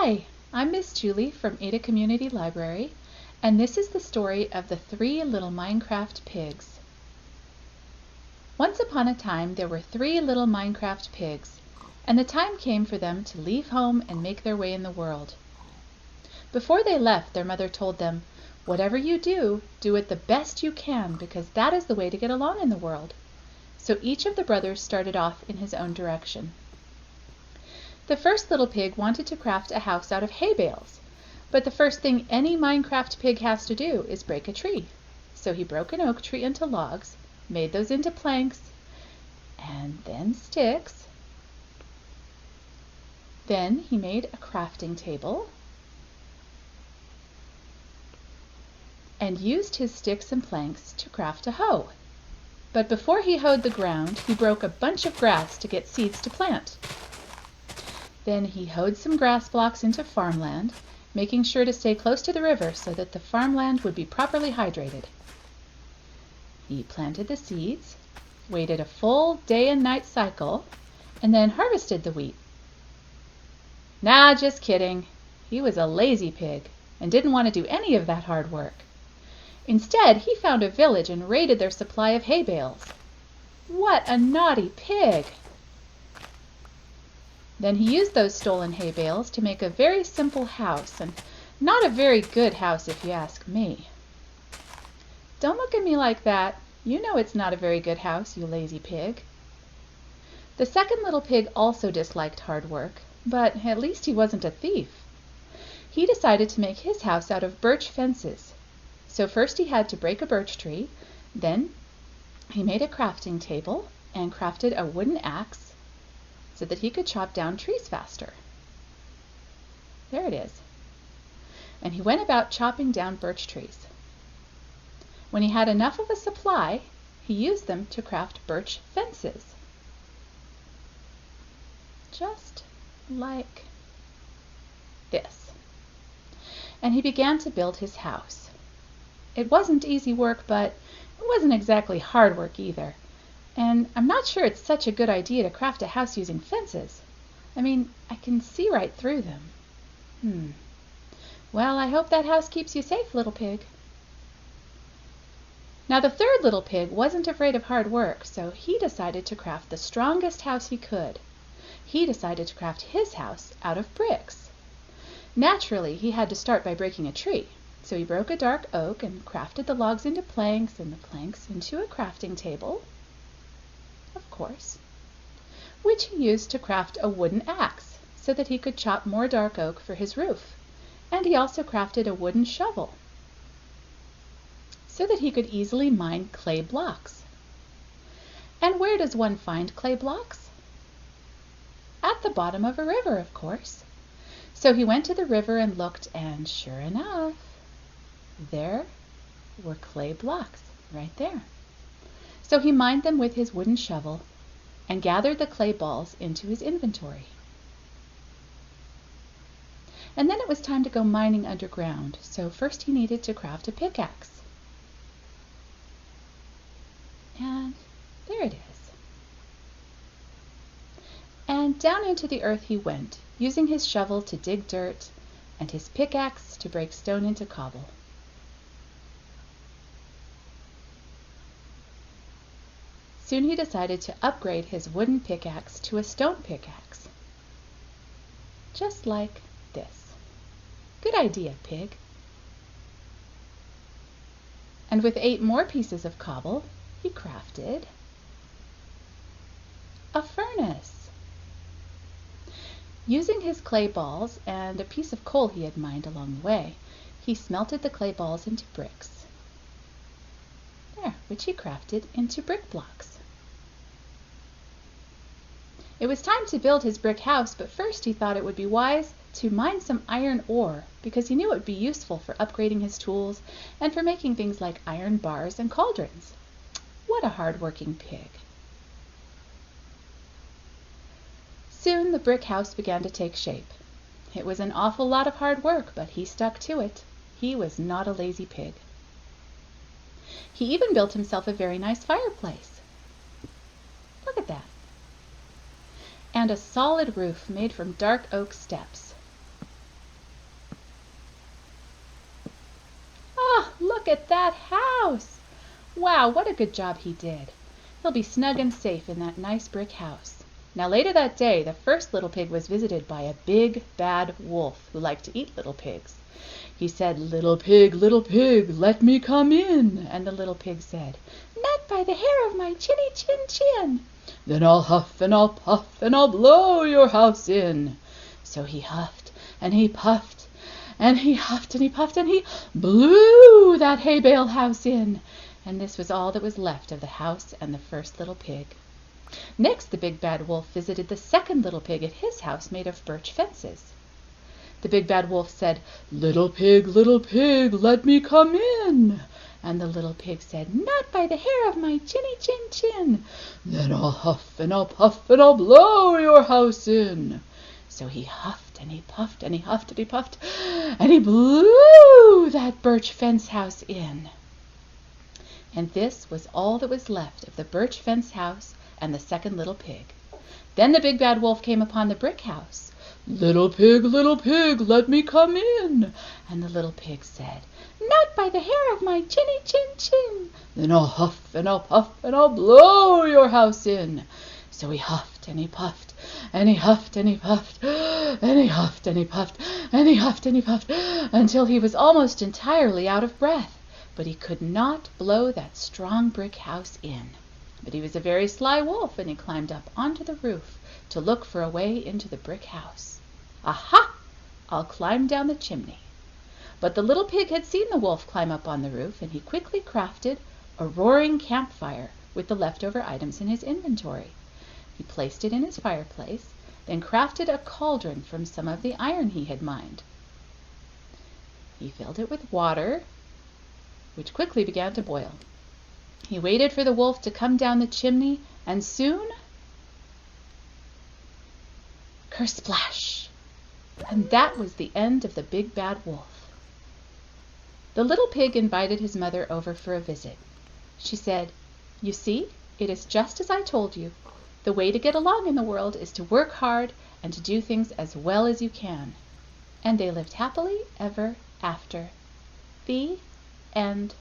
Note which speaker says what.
Speaker 1: Hi, I'm Miss Julie from Ada Community Library, and this is the story of the 3 little Minecraft pigs. Once upon a time there were 3 little Minecraft pigs, and the time came for them to leave home and make their way in the world. Before they left, their mother told them, "Whatever you do, do it the best you can, because that is the way to get along in the world." So each of the brothers started off in his own direction. The first little pig wanted to craft a house out of hay bales, but the first thing any Minecraft pig has to do is break a tree. So he broke an oak tree into logs, made those into planks, and then sticks. Then he made a crafting table and used his sticks and planks to craft a hoe. But before he hoed the ground, he broke a bunch of grass to get seeds to plant. Then he hoed some grass blocks into farmland, making sure to stay close to the river so that the farmland would be properly hydrated. He planted the seeds, waited a full day and night cycle, and then harvested the wheat. Nah, just kidding. He was a lazy pig and didn't want to do any of that hard work. Instead, he found a village and raided their supply of hay bales. What a naughty pig! Then he used those stolen hay bales to make a very simple house, and not a very good house if you ask me. Don't look at me like that. You know it's not a very good house, you lazy pig. The second little pig also disliked hard work, but at least he wasn't a thief. He decided to make his house out of birch fences. So first he had to break a birch tree, then he made a crafting table and crafted a wooden axe so that he could chop down trees faster. There it is. And he went about chopping down birch trees. When he had enough of a supply, he used them to craft birch fences. Just like this. And he began to build his house. It wasn't easy work, but it wasn't exactly hard work either. And I'm not sure it's such a good idea to craft a house using fences. I mean, I can see right through them. Well, I hope that house keeps you safe, little pig. Now the third little pig wasn't afraid of hard work, so he decided to craft the strongest house he could. He decided to craft his house out of bricks. Naturally, he had to start by breaking a tree. So he broke a dark oak and crafted the logs into planks and the planks into a crafting table, of course, which he used to craft a wooden axe so that he could chop more dark oak for his roof. And he also crafted a wooden shovel so that he could easily mine clay blocks. And where does one find clay blocks? At the bottom of a river, of course. So he went to the river and looked, and sure enough, there were clay blocks right there. So he mined them with his wooden shovel and gathered the clay balls into his inventory. And then it was time to go mining underground, so first he needed to craft a pickaxe. And there it is. And down into the earth he went, using his shovel to dig dirt and his pickaxe to break stone into cobble. Soon he decided to upgrade his wooden pickaxe to a stone pickaxe. Just like this. Good idea, pig. And with 8 more pieces of cobble, he crafted a furnace. Using his clay balls and a piece of coal he had mined along the way, he smelted the clay balls into bricks. There, which he crafted into brick blocks. It was time to build his brick house, but first he thought it would be wise to mine some iron ore because he knew it would be useful for upgrading his tools and for making things like iron bars and cauldrons. What a hard-working pig. Soon the brick house began to take shape. It was an awful lot of hard work, but he stuck to it. He was not a lazy pig. He even built himself a very nice fireplace. Look at that. And a solid roof made from dark oak steps. look at that house! Wow, what a good job he did. He'll be snug and safe in that nice brick house. Now later that day, the first little pig was visited by a big, bad wolf who liked to eat little pigs. He said, little pig, let me come in." And the little pig said, "Not by the hair of my chinny chin chin." "Then I'll huff and I'll puff and I'll blow your house in." So he huffed and he puffed and he huffed and he puffed and he blew that hay bale house in. And this was all that was left of the house and the first little pig. Next, the big bad wolf visited the second little pig at his house made of birch fences. The big bad wolf said, little pig, let me come in." And the little pig said, "Not by the hair of my chinny chin chin." "Then I'll huff and I'll puff and I'll blow your house in." So he huffed and he puffed and he huffed and he puffed and he blew that birch fence house in. And this was all that was left of the birch fence house and the second little pig. Then the big bad wolf came upon the brick house. Little pig, let me come in." And the little pig said, "Not by the hair of my chinny chin chin." "Then I'll huff and I'll puff and I'll blow your house in." So he huffed and he puffed and he huffed and he puffed and he huffed and he puffed and he huffed and he puffed until he was almost entirely out of breath. But he could not blow that strong brick house in. But he was a very sly wolf, and he climbed up onto the roof to look for a way into the brick house. "Aha! I'll climb down the chimney." But the little pig had seen the wolf climb up on the roof, and he quickly crafted a roaring campfire with the leftover items in his inventory. He placed it in his fireplace, then crafted a cauldron from some of the iron he had mined. He filled it with water, which quickly began to boil. He waited for the wolf to come down the chimney, and soon, kersplash! And that was the end of the big bad wolf. The little pig invited his mother over for a visit. She said, "You see, it is just as I told you. The way to get along in the world is to work hard and to do things as well as you can." And they lived happily ever after. The end.